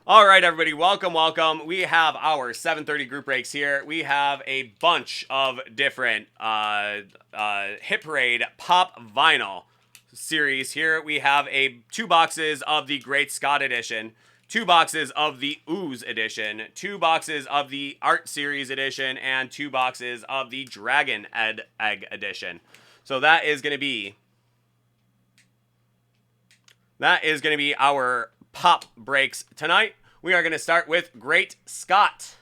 All right, everybody, welcome, welcome. We have our 7:30 group breaks here. We have a bunch of different Hit Parade Pop Vinyl series here. We have 2 boxes of the Great Scott Edition, 2 boxes of the Ooze Edition, 2 boxes of the Art Series Edition, and 2 boxes of the Dragon Egg Edition. So that is going to be our pop breaks tonight. We are going to start with Great Scott.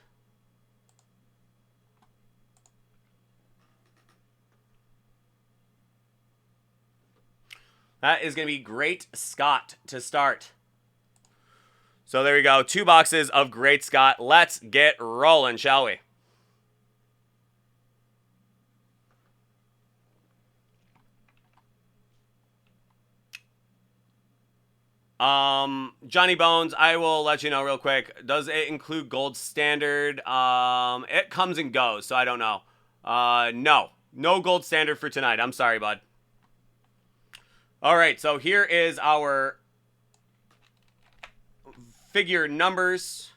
That is going to be Great Scott to start. So there we go. 2 boxes of Great Scott. Let's get rolling, shall we? Johnny Bones, I will let you know real quick. Does it include gold standard? It comes and goes, so I don't know. No gold standard for tonight. I'm sorry, bud. All right, so here is our figure numbers.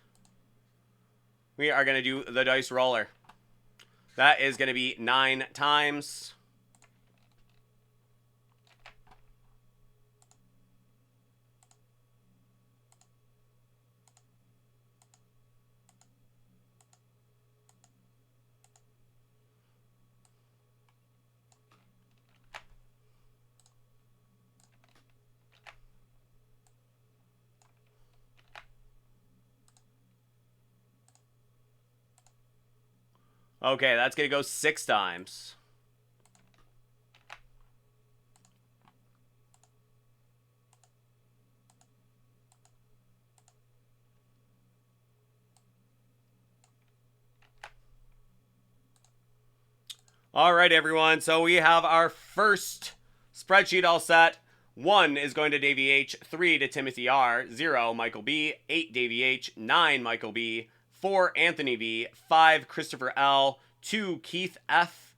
We are going to do the dice roller. That is going to be 9 times. Okay, that's going to go 6 times. All right, everyone. So we have our first spreadsheet all set. 1 is going to Davey H, 3 to Timothy R, 0 Michael B, 8 Davey H, 9 Michael B, 4 Anthony B, 5 Christopher L, 2 Keith F,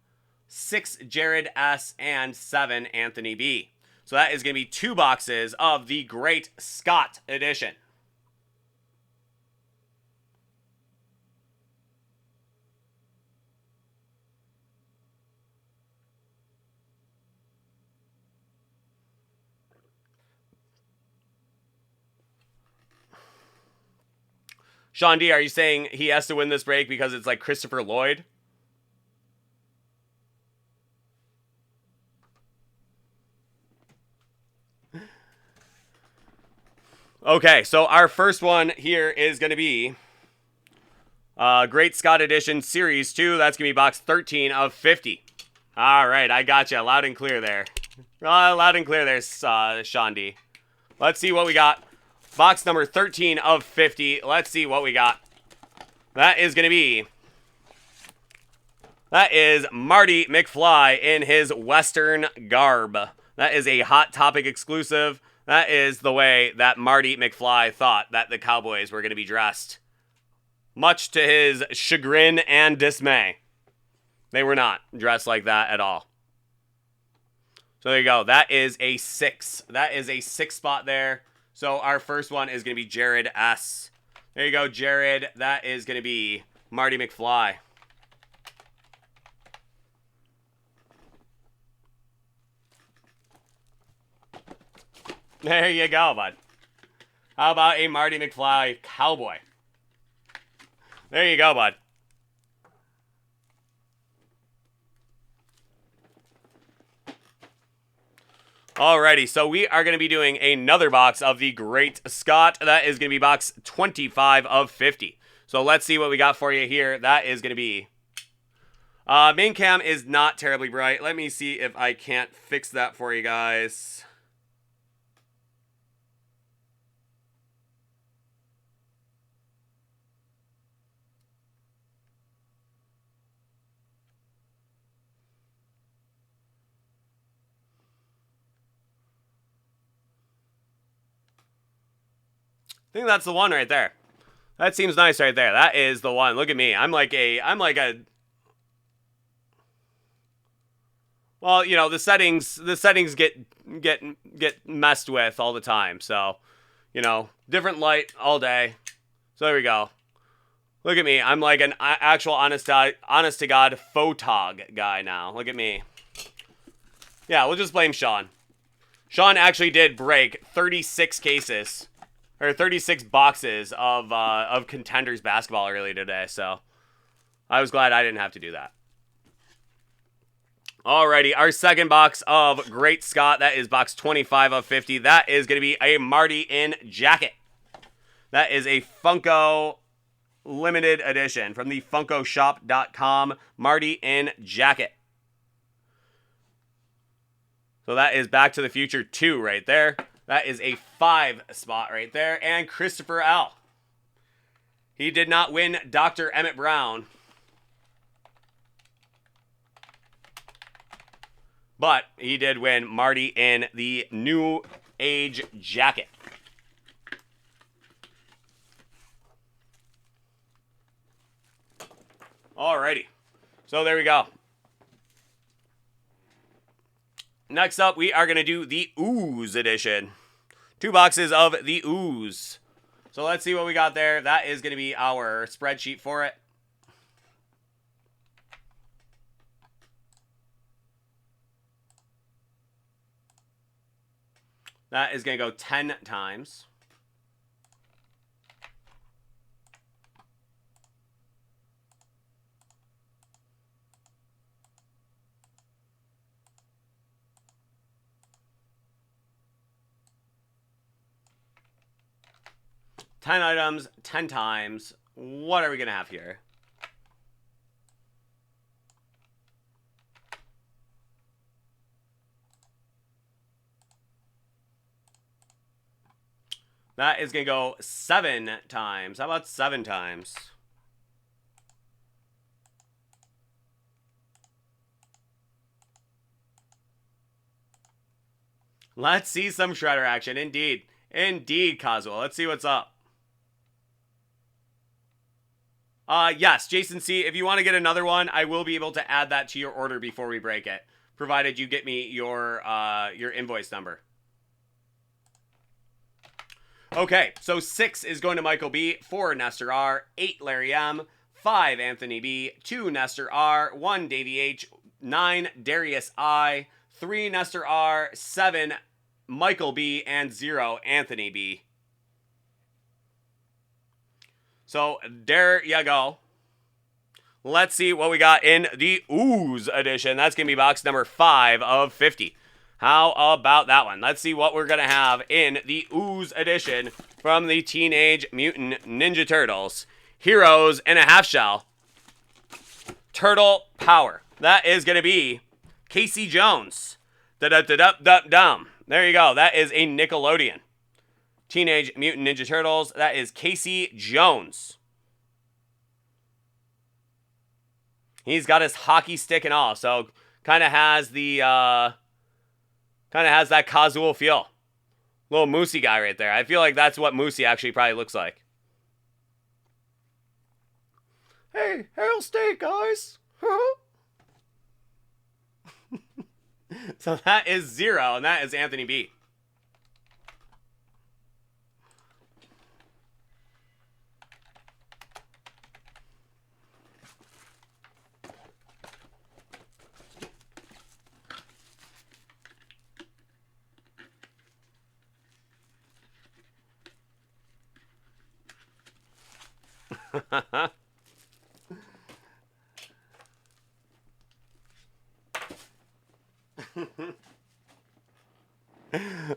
6 Jared S, and 7 Anthony B. So that is going to be 2 boxes of the Great Scott Edition. Sean D, are you saying he has to win this break because it's like Christopher Lloyd? Okay, so our first one here is going to be Great Scott Edition Series 2. That's going to be box 13 of 50. All right, I got you loud and clear there. Loud and clear there, Sean D. Let's see what we got. Box number 13 of 50. Let's see what we got. That is Marty McFly in his Western garb. That is a Hot Topic exclusive. That is the way that Marty McFly thought that the Cowboys were going to be dressed. Much to his chagrin and dismay. They were not dressed like that at all. So there you go. That is a 6. That is a 6 spot there. So our first one is going to be Jared S. There you go, Jared. That is going to be Marty McFly. There you go, bud. How about a Marty McFly cowboy? There you go, bud. Alrighty, so we are going to be doing another box of the Great Scott. That is going to be box 25 of 50. So let's see what we got for you here. That is going to be... main cam is not terribly bright. Let me see if I can't fix that for you guys. I think that's the one right there. That seems nice right there. That is the one. Look at me. I'm like a well, you know, the settings get messed with all the time. So, you know, different light all day. So there we go. Look at me. I'm like an actual honest to God photog guy now. Look at me. Yeah, we'll just blame Sean. Sean actually did break 36 cases, or 36 boxes of Contenders basketball early today, so I was glad I didn't have to do that. Alrighty, our second box of Great Scott, that is box 25 of 50. That is going to be a Marty in jacket. That is a Funko limited edition from the funkoshop.com, Marty in jacket. So that is Back to the Future 2 right there. That is a 5 spot right there. And Christopher L. He did not win Dr. Emmett Brown, but he did win Marty in the New Age jacket. Alrighty. So there we go. Next up, we are going to do the Ooze edition. 2 boxes of the Ooze. So let's see what we got there. That is going to be our spreadsheet for it. That is going to go 10 times. Ten items, 10 times. What are we going to have here? That is going to go 7 times. How about 7 times? Let's see some Shredder action. Indeed. Indeed, Coswell. Let's see what's up. Yes, Jason C., if you want to get another one, I will be able to add that to your order before we break it, provided you get me your invoice number. Okay, so 6 is going to Michael B, 4 Nestor R, 8 Larry M, 5 Anthony B, 2 Nestor R, 1 Davey H, 9 Darius I, 3 Nestor R, 7 Michael B, and 0 Anthony B. So there you go. Let's see what we got in the Ooze edition. That's going to be box number 5 of 50. How about that one? Let's see what we're going to have in the Ooze edition from the Teenage Mutant Ninja Turtles. Heroes in a Half Shell. Turtle Power. That is going to be Casey Jones. Da-da-da-da-da-dum. There you go. That is a Nickelodeon. Teenage Mutant Ninja Turtles. That is Casey Jones. He's got his hockey stick and all, so kind of has that Kazuo feel. Little Moosey guy right there. I feel like that's what Moosey actually probably looks like. Hey, hail steak, guys. So that is 0, and that is Anthony B.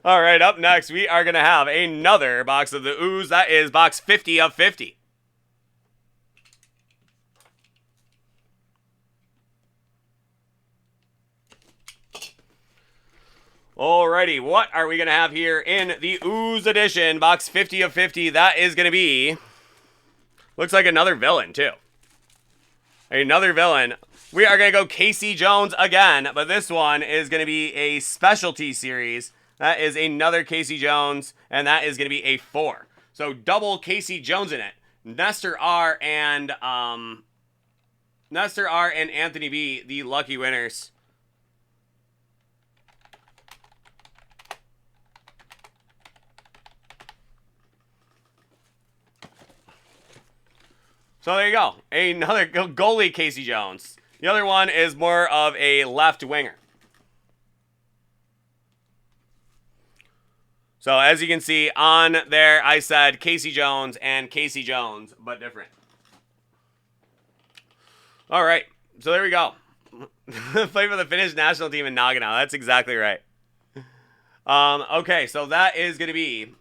All right, up next, we are going to have another box of the Ooze. That is box 50 of 50. Alrighty, what are we going to have here in the Ooze edition, box 50 of 50? That is going to be, looks like another villain, too. Another villain. We are going to go Casey Jones again, but this one is going to be a specialty series. That is another Casey Jones, and that is going to be a 4. So double Casey Jones in it. Nestor R and Anthony B, the lucky winners. So there you go. Another goalie, Casey Jones. The other one is more of a left winger. So as you can see on there, I said Casey Jones and Casey Jones, but different. All right. So there we go. Play for the Finnish national team in Nagano. That's exactly right. Okay, so that is going to be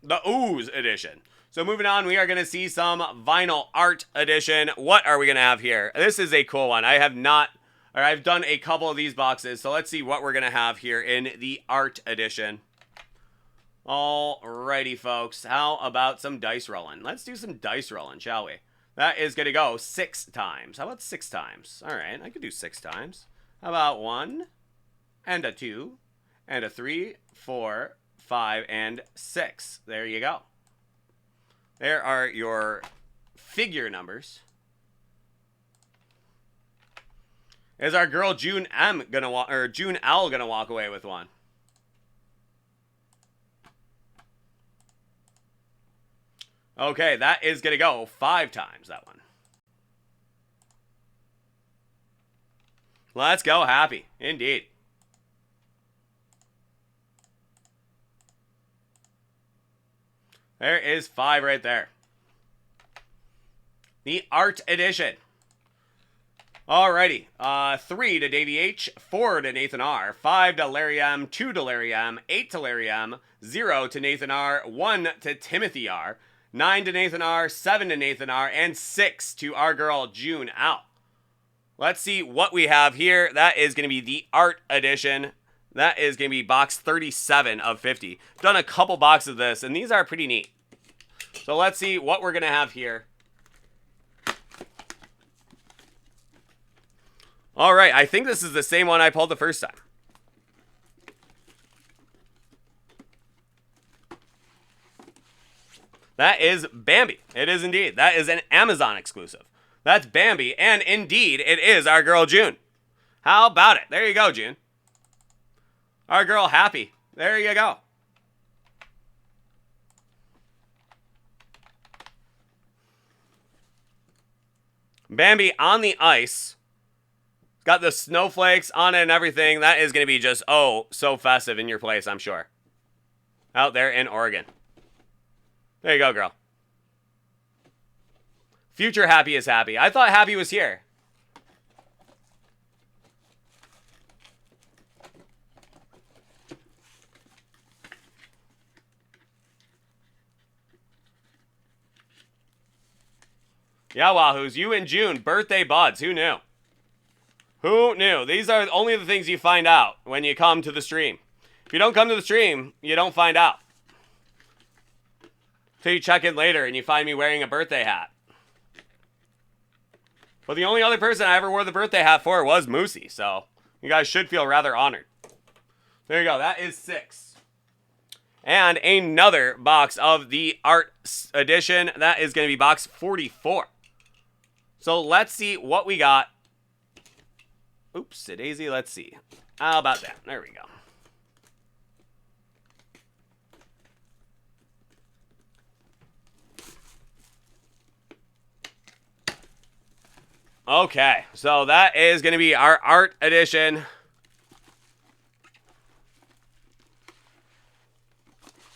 the Ooze edition. So moving on, we are going to see some vinyl art edition. What are we going to have here? This is a cool one. I've done a couple of these boxes. So let's see what we're going to have here in the art edition. Alrighty, folks. How about some dice rolling? Let's do some dice rolling, shall we? That is going to go 6 times. How about 6 times? All right, I could do 6 times. How about 1 and a 2 and a 3, 4, 5, and 6. There you go. There are your figure numbers. Is our girl June L gonna walk away with one? Okay, that is gonna go 5 times, that one. Let's go, happy. Indeed. There is 5 right there. The art edition. Alrighty. 3 to Davey H, 4 to Nathan R, 5 to Larry M, 2 to Larry M, 8 to Larry M, 0 to Nathan R, 1 to Timothy R, 9 to Nathan R, 7 to Nathan R, and 6 to our girl June L. Let's see what we have here. That is going to be the art edition. That is going to be box 37 of 50. Done a couple boxes of this, and these are pretty neat. So let's see what we're going to have here. All right, I think this is the same one I pulled the first time. That is Bambi. It is indeed. That is an Amazon exclusive. That's Bambi, and indeed, it is our girl June. How about it? There you go, June. Our girl Happy. There you go. Bambi on the ice. Got the snowflakes on it and everything. That is going to be just, oh, so festive in your place, I'm sure. Out there in Oregon. There you go, girl. Future Happy is happy. I thought Happy was here. Yeah, Wahoos. You and June, birthday buds. Who knew? Who knew? These are only the things you find out when you come to the stream. If you don't come to the stream, you don't find out. Till you check in later and you find me wearing a birthday hat. But the only other person I ever wore the birthday hat for was Moosey, so you guys should feel rather honored. There you go. That is 6. And another box of the art edition. That is going to be box 44. So let's see what we got. Oops, daisy. Let's see. How about that? There we go. Okay, so that is going to be our art edition.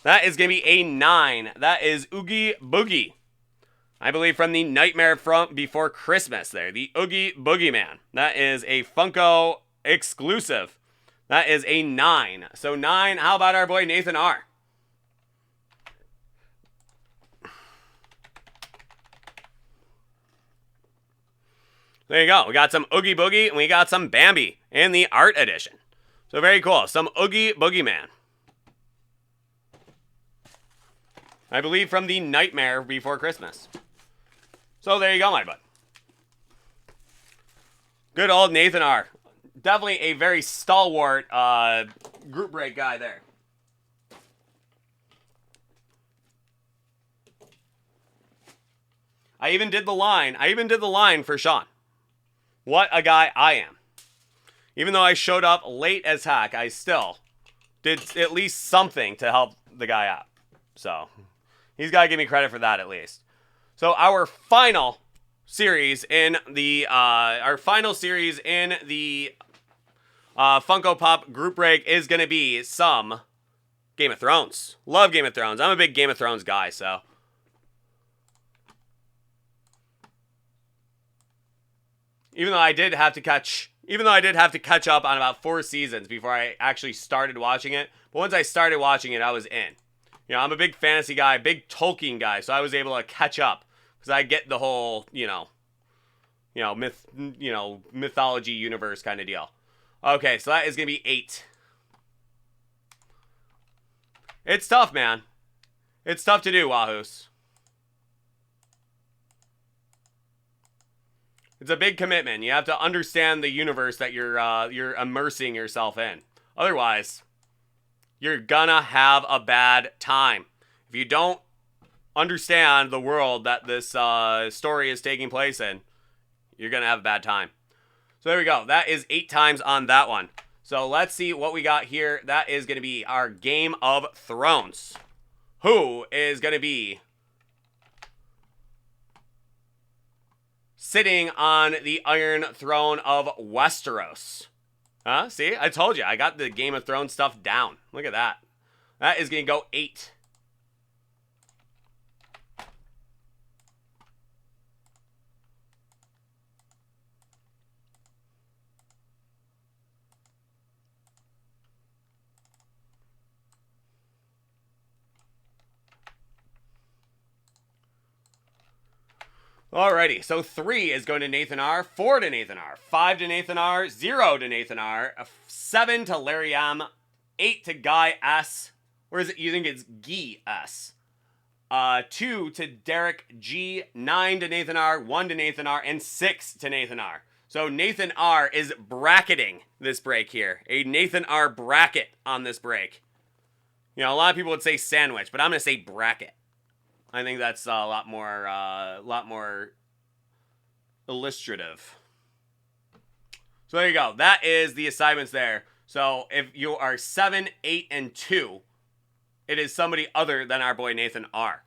That is going to be a 9. That is Oogie Boogie. I believe from the Nightmare from Before Christmas there. The Oogie Boogie Man. That is a Funko exclusive. That is a 9. So 9, how about our boy Nathan R? There you go. We got some Oogie Boogie and we got some Bambi in the art edition. So very cool. Some Oogie Boogie Man. I believe from the Nightmare Before Christmas. So there you go, my bud. Good old Nathan R. Definitely a very stalwart group break guy there. I even did the line for Sean. What a guy I am. Even though I showed up late as heck, I still did at least something to help the guy out. So he's got to give me credit for that at least. So our final series in the our final series in the Funko Pop group break is going to be some Game of Thrones. Love Game of Thrones. I'm a big Game of Thrones guy, so. Even though I did have to catch up on about 4 seasons before I actually started watching it. But once I started watching it, I was in. You know, I'm a big fantasy guy, big Tolkien guy, so I was able to catch up because I get the whole, mythology universe kind of deal. Okay, so that is going to be 8. It's tough, man. It's tough to do, Wahoos. It's a big commitment. You have to understand the universe that you're immersing yourself in. Otherwise, you're gonna have a bad time. If you don't understand the world that this story is taking place in, you're gonna have a bad time. So there we go. That is 8 times on that one. So let's see what we got here. That is going to be our Game of Thrones. Who is going to be sitting on the Iron Throne of Westeros? Huh? See? I told you. I got the Game of Thrones stuff down. Look at that. That is going to go 8. Alrighty, so 3 is going to Nathan R, 4 to Nathan R, 5 to Nathan R, 0 to Nathan R, 7 to Larry M, 8 to Guy S. Where is it? You think it's Guy S. 2 to Derek G, 9 to Nathan R, 1 to Nathan R, and 6 to Nathan R. So Nathan R is bracketing this break here. A Nathan R bracket on this break. You know, a lot of people would say sandwich, but I'm going to say bracket. I think that's a lot more illustrative. So there you go. That is the assignments there. So if you are 7, 8, and 2, it is somebody other than our boy Nathan R.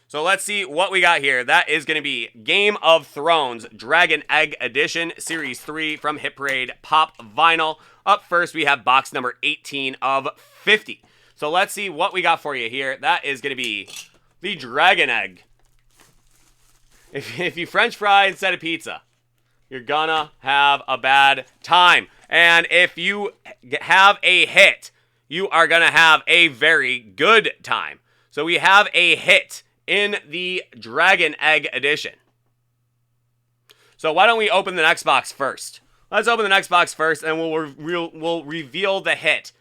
So let's see what we got here. That is going to be Game of Thrones Dragon Egg Edition Series 3 from Hit Parade Pop Vinyl. Up first, we have box number 18 of 50. So let's see what we got for you here. That is going to be the Dragon Egg. If you French fry instead of pizza, you're gonna have a bad time. And if you have a hit, you are gonna have a very good time. So we have a hit in the Dragon Egg Edition. So why don't we open the next box first? Let's open the next box first, and we'll reveal the hit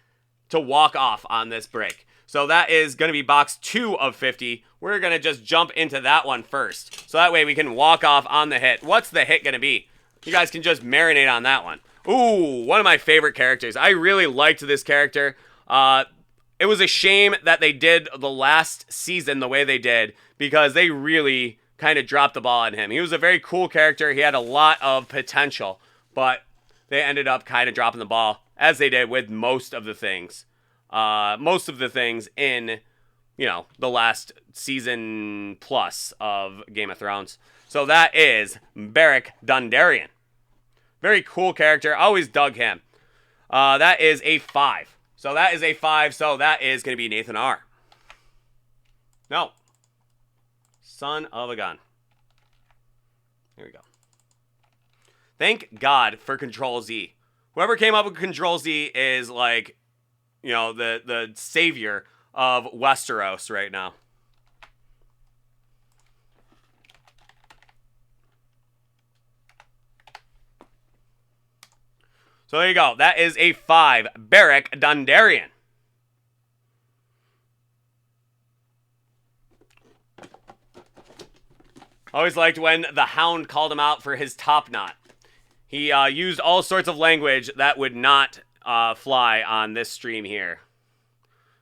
to walk off on this break. So that is going to be box 2 of 50. We're going to just jump into that one first. So that way we can walk off on the hit. What's the hit going to be? You guys can just marinate on that one. Ooh, one of my favorite characters. I really liked this character. It was a shame that they did the last season the way they did, because they really kind of dropped the ball on him. He was a very cool character. He had a lot of potential, but they ended up kind of dropping the ball, as they did with most of the things. In, the last season plus of Game of Thrones. So that is Beric Dondarrion. Very cool character. Always dug him. That is a 5. So that is a 5. So that is going to be Nathan R. No. Son of a gun. Here we go. Thank God for Control Z. Whoever came up with Control Z is like, the savior of Westeros right now. So there you go. That is a 5. Beric Dondarrion. Always liked when the Hound called him out for his top knot. He used all sorts of language that would not fly on this stream here.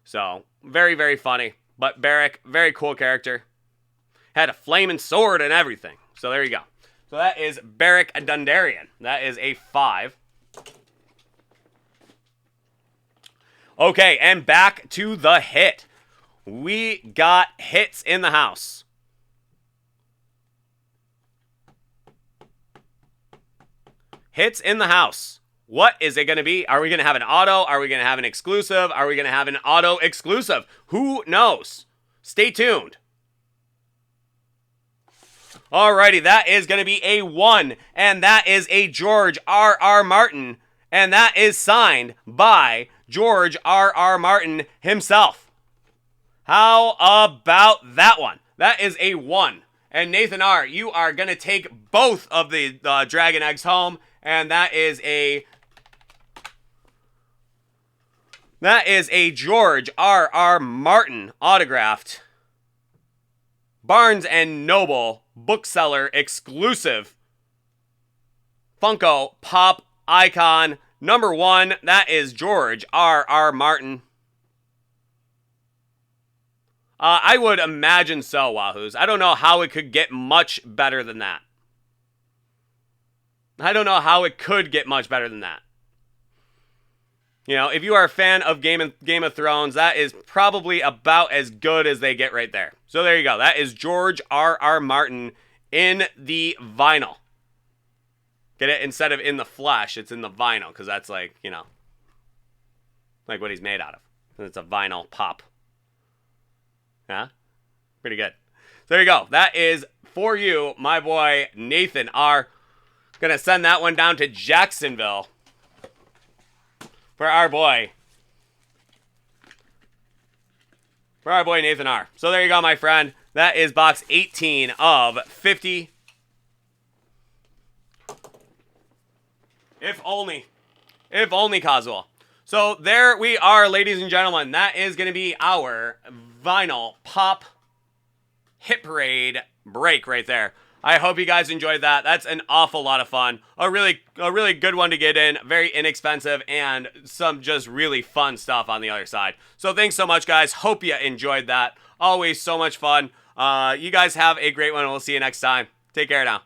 So, very, very funny. But Beric, very cool character. Had a flaming sword and everything. So there you go. So that is Beric Dondarrion. That is a 5. Okay, and back to the hit. We got hits in the house. hits in the house. What is it going to be? Are we going to have an auto? Are we going to have an exclusive? Are we going to have an auto exclusive? Who knows? Stay tuned. Alrighty, that is going to be a 1, and that is a George R.R. Martin, and that is signed by George R.R. Martin himself. How about that one? That is a 1. And Nathan R., you are going to take both of the Dragon Eggs home, and that is a George R.R. Martin autographed Barnes & Noble bookseller exclusive Funko Pop icon number 1. That is George R.R. Martin. I would imagine so, Wahoos. I don't know how it could get much better than that. I don't know how it could get much better than that. You know, if you are a fan of Game of Thrones, that is probably about as good as they get right there. So there you go. That is George R.R. Martin in the vinyl. Get it? Instead of in the flesh, it's in the vinyl, because that's like, you know, like what he's made out of. It's a vinyl pop. Yeah? Pretty good. So there you go. That is for you, my boy Nathan R. Gonna send that one down to Jacksonville for our boy Nathan R. So there you go, my friend. That is box 18 of 50. If only Coswell. So there we are, ladies and gentlemen. That is going to be our vinyl pop hit parade break right there. I hope you guys enjoyed that. That's an awful lot of fun. A really good one to get in. Very inexpensive, and some just really fun stuff on the other side. So thanks so much, guys. Hope you enjoyed that. Always so much fun. You guys have a great one. We'll see you next time. Take care now.